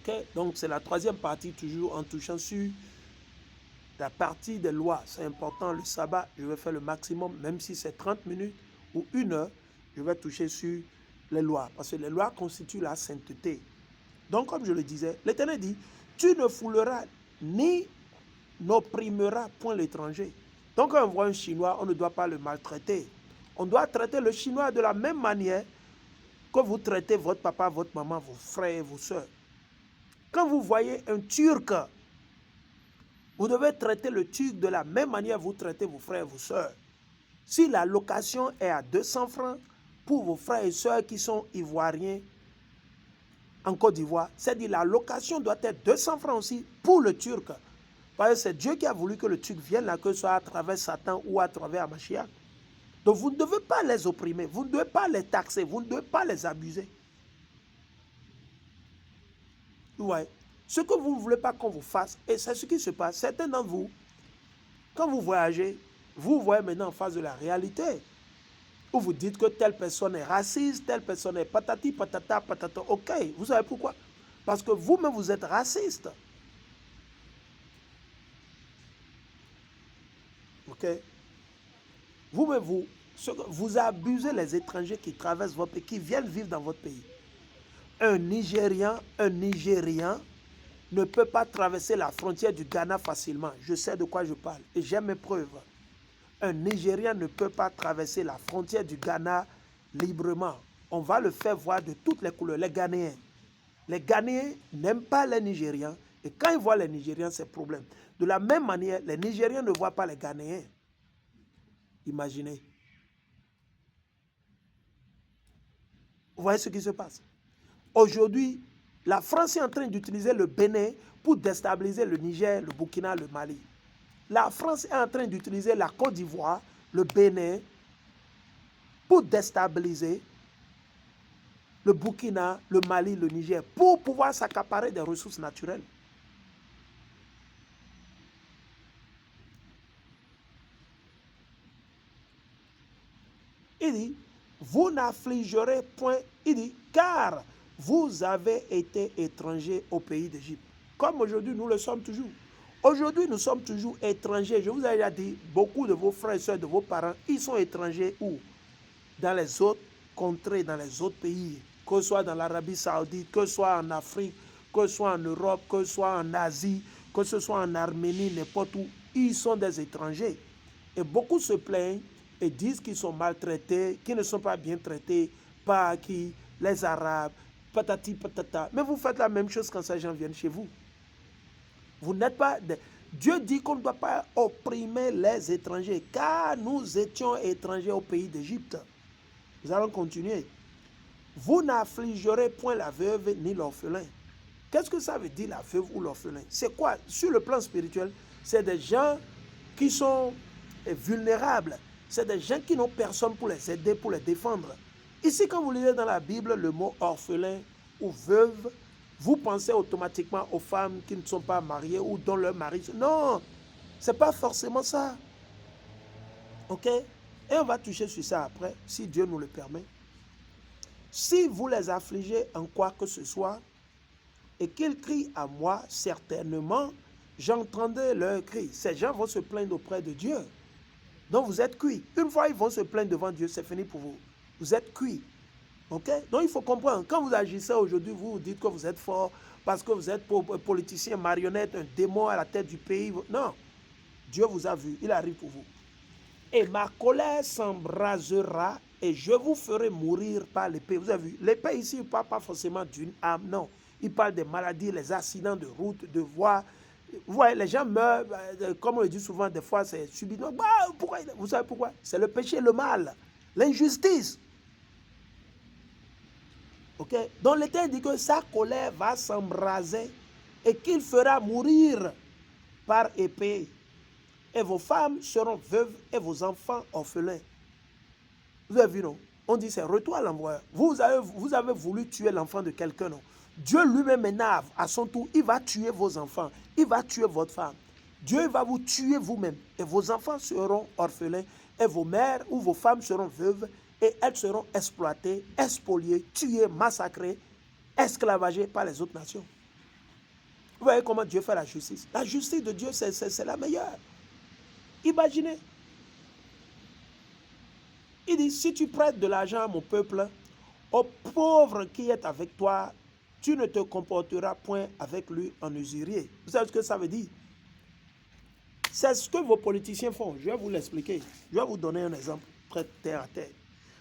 Ok? Donc, c'est la troisième partie, toujours en touchant sur la partie des lois. C'est important, le sabbat, je vais faire le maximum, même si c'est 30 minutes ou 1 heure, je vais toucher sur les lois. Parce que les lois constituent la sainteté. Donc, comme je le disais, l'Éternel dit, tu ne fouleras ni n'opprimeras point l'étranger. Donc, quand on voit un Chinois, on ne doit pas le maltraiter. On doit traiter le Chinois de la même manière que vous traitez votre papa, votre maman, vos frères et vos soeurs. Quand vous voyez un Turc, vous devez traiter le Turc de la même manière que vous traitez vos frères et vos soeurs. Si la location est à 200 francs pour vos frères et soeurs qui sont ivoiriens en Côte d'Ivoire, c'est-à-dire la location doit être 200 francs aussi pour le Turc. Parce que c'est Dieu qui a voulu que le Turc vienne là, que ce soit à travers Satan ou à travers Amashiach. Donc vous ne devez pas les opprimer, vous ne devez pas les taxer, vous ne devez pas les abuser. Ouais. Ce que vous ne voulez pas qu'on vous fasse, et c'est ce qui se passe. Certains d'entre vous, quand vous voyagez, vous voyez maintenant en face de la réalité. Où vous dites que telle personne est raciste, telle personne est patati, patata, patata. Ok, vous savez pourquoi? Parce que vous-même, vous êtes raciste. Ok? Vous-même, vous abusez les étrangers qui traversent votre pays, qui viennent vivre dans votre pays. Un Nigérian ne peut pas traverser la frontière du Ghana facilement. Je sais de quoi je parle et j'ai mes preuves. Un Nigérian ne peut pas traverser la frontière du Ghana librement. On va le faire voir de toutes les couleurs. Les Ghanéens n'aiment pas les Nigérians et quand ils voient les Nigérians, c'est problème. De la même manière, les Nigériens ne voient pas les Ghanéens. Imaginez. Vous voyez ce qui se passe? Aujourd'hui, la France est en train d'utiliser le Bénin pour déstabiliser le Niger, le Burkina, le Mali. La France est en train d'utiliser la Côte d'Ivoire, le Bénin, pour déstabiliser le Burkina, le Mali, le Niger, pour pouvoir s'accaparer des ressources naturelles. Il dit, vous n'affligerez point, il dit, car vous avez été étrangers au pays d'Égypte. Comme aujourd'hui, nous le sommes toujours. Aujourd'hui, nous sommes toujours étrangers. Je vous ai déjà dit, beaucoup de vos frères et soeurs, de vos parents, ils sont étrangers où? Dans les autres contrées, dans les autres pays, que ce soit dans l'Arabie Saoudite, que ce soit en Afrique, que ce soit en Europe, que ce soit en Asie, que ce soit en Arménie, n'importe où, ils sont des étrangers. Et beaucoup se plaignent et disent qu'ils sont maltraités, qu'ils ne sont pas bien traités par qui? Les Arabes, patati patata. Mais vous faites la même chose quand ces gens viennent chez vous. Vous n'êtes pas... Dieu dit qu'on ne doit pas opprimer les étrangers, car nous étions étrangers au pays d'Égypte. Nous allons continuer. Vous n'affligerez point la veuve ni l'orphelin. Qu'est-ce que ça veut dire, la veuve ou l'orphelin? C'est quoi? Sur le plan spirituel, c'est des gens qui sont vulnérables. C'est des gens qui n'ont personne pour les aider, pour les défendre. Ici, quand vous lisez dans la Bible le mot orphelin ou veuve, vous pensez automatiquement aux femmes qui ne sont pas mariées ou dont leur mari... Non, ce n'est pas forcément ça. Ok? Et on va toucher sur ça après, si Dieu nous le permet. Si vous les affligez en quoi que ce soit, et qu'ils crient à moi, certainement, j'entendrai leur cri. Ces gens vont se plaindre auprès de Dieu. Donc vous êtes cuits. Une fois ils vont se plaindre devant Dieu, c'est fini pour vous. Vous êtes cuits. Ok? Donc il faut comprendre. Quand vous agissez aujourd'hui, vous dites que vous êtes fort parce que vous êtes politicien, marionnette, un démon à la tête du pays. Non. Dieu vous a vu. Il arrive pour vous. Et ma colère s'embrasera et je vous ferai mourir par l'épée. Vous avez vu, l'épée ici, il ne parle pas forcément d'une âme, non. Il parle des maladies, les accidents de route, de voie. Vous voyez, les gens meurent, comme on le dit souvent, des fois, c'est subitement. Bah, pourquoi? Vous savez pourquoi? C'est le péché, le mal, l'injustice. Ok? Donc l'Éternel dit que sa colère va s'embraser et qu'il fera mourir par épée. Et vos femmes seront veuves et vos enfants orphelins. Vous avez vu, non? On dit c'est retour à l'envoyeur. Vous avez voulu tuer l'enfant de quelqu'un, non? Dieu lui-même maintenant, à son tour, il va tuer vos enfants. Il va tuer votre femme. Dieu va vous tuer vous-même. Et vos enfants seront orphelins. Et vos mères ou vos femmes seront veuves. Et elles seront exploitées, spoliées, tuées, massacrées, esclavagées par les autres nations. Vous voyez comment Dieu fait la justice. La justice de Dieu, c'est la meilleure. Imaginez. Il dit, si tu prêtes de l'argent à mon peuple, au pauvre qui est avec toi, tu ne te comporteras point avec lui en usurier. Vous savez ce que ça veut dire? C'est ce que vos politiciens font. Je vais vous l'expliquer. Je vais vous donner un exemple très terre à terre.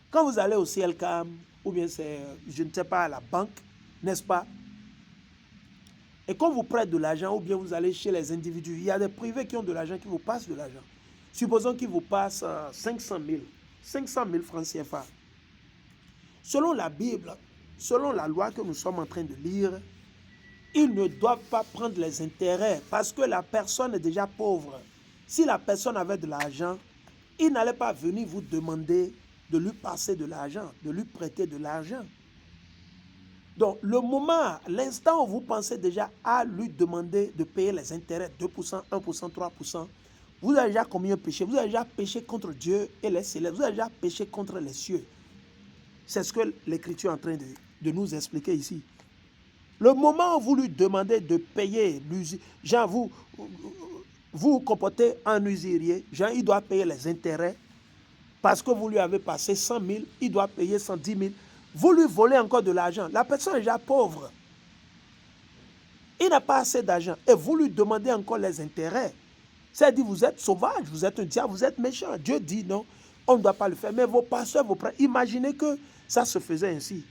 Quand vous allez au CLCAM, ou bien c'est, je ne sais pas, à la banque, n'est-ce pas? Et quand vous prêtez de l'argent, ou bien vous allez chez les individus, il y a des privés qui ont de l'argent, qui vous passent de l'argent. Supposons qu'ils vous passent 500 000 francs CFA. Selon la Bible, selon la loi que nous sommes en train de lire, ils ne doivent pas prendre les intérêts parce que la personne est déjà pauvre. Si la personne avait de l'argent, il n'allait pas venir vous demander de lui passer de l'argent, de lui prêter de l'argent. Donc, le moment, l'instant où vous pensez déjà à lui demander de payer les intérêts, 2%, 1%, 3%, vous avez déjà commis un péché. Vous avez déjà péché contre Dieu et les célestes. Vous avez déjà péché contre les cieux. C'est ce que l'Écriture est en train de nous expliquer ici. Le moment où vous lui demandez de payer, genre vous vous comportez en usurier, genre il doit payer les intérêts parce que vous lui avez passé 100 000, il doit payer 110 000. Vous lui volez encore de l'argent. La personne est déjà pauvre. Il n'a pas assez d'argent et vous lui demandez encore les intérêts. C'est-à-dire vous êtes sauvage, vous êtes un diable, vous êtes méchant. Dieu dit non, on ne doit pas le faire. Mais vos pasteurs, vos prêtres, imaginez que ça se faisait ainsi.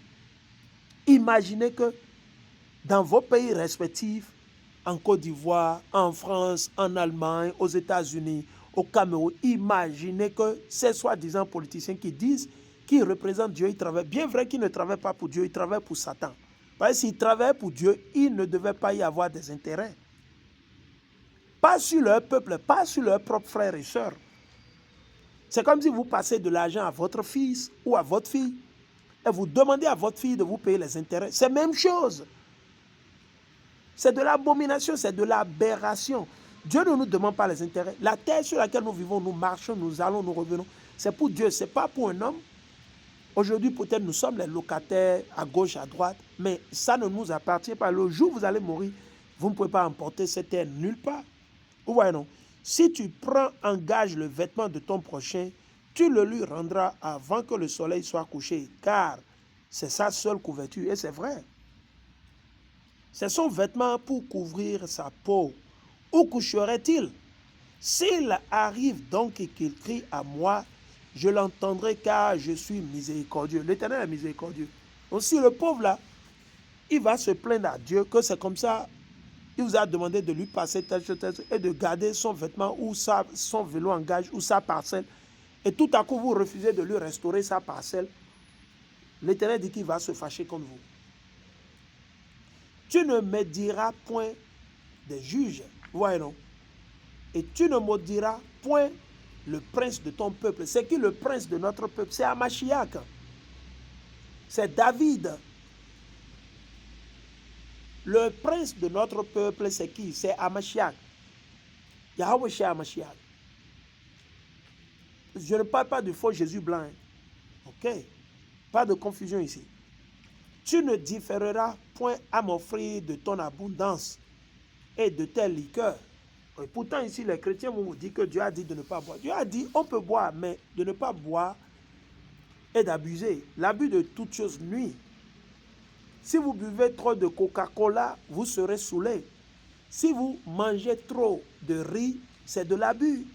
Imaginez que dans vos pays respectifs, en Côte d'Ivoire, en France, en Allemagne, aux États-Unis, au Cameroun, imaginez que ces soi-disant politiciens qui disent qu'ils représentent Dieu, ils travaillent. Bien vrai qu'ils ne travaillent pas pour Dieu, ils travaillent pour Satan. Parce que s'ils travaillaient pour Dieu, il ne devait pas y avoir des intérêts. Pas sur leur peuple, pas sur leurs propres frères et sœurs. C'est comme si vous passez de l'argent à votre fils ou à votre fille et vous demandez à votre fille de vous payer les intérêts. C'est la même chose. C'est de l'abomination, c'est de l'aberration. Dieu ne nous demande pas les intérêts. La terre sur laquelle nous vivons, nous marchons, nous allons, nous revenons. C'est pour Dieu, ce n'est pas pour un homme. Aujourd'hui, peut-être nous sommes les locataires à gauche, à droite, mais ça ne nous appartient pas. Le jour où vous allez mourir, vous ne pouvez pas emporter cette terre nulle part. Vous voyez, non? Si tu prends en gage le vêtement de ton prochain, tu le lui rendras avant que le soleil soit couché, car c'est sa seule couverture. Et c'est vrai. C'est son vêtement pour couvrir sa peau. Où coucherait-il? S'il arrive donc et qu'il crie à moi, je l'entendrai car je suis miséricordieux. L'Éternel est miséricordieux. Donc si le pauvre là, il va se plaindre à Dieu que c'est comme ça, il vous a demandé de lui passer telle chose et de garder son vêtement ou son vélo en gage ou sa parcelle. Et tout à coup, vous refusez de lui restaurer sa parcelle. L'Éternel dit qu'il va se fâcher contre vous. Tu ne maudiras point des juges, voyez non? Et tu ne maudiras point le prince de ton peuple. C'est qui le prince de notre peuple? C'est Hamashiach. C'est David. Le prince de notre peuple, c'est qui? C'est Hamashiach. Yahweh Shai Hamashiach. Je ne parle pas du faux Jésus blanc. Ok? Pas de confusion ici. Tu ne différeras point à m'offrir de ton abondance et de tes liqueurs. Et pourtant, ici, les chrétiens vont vous dire que Dieu a dit de ne pas boire. Dieu a dit, on peut boire, mais de ne pas boire et d'abuser. L'abus de toute chose nuit. Si vous buvez trop de Coca-Cola, vous serez saoulé. Si vous mangez trop de riz, c'est de l'abus.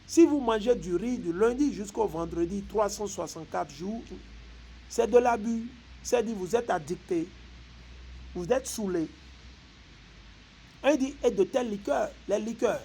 Si vous mangez du riz du lundi jusqu'au vendredi, 364 jours, c'est de l'abus. C'est-à-dire vous êtes addicté, vous êtes saoulé. Il dit, et de telles liqueurs, les liqueurs,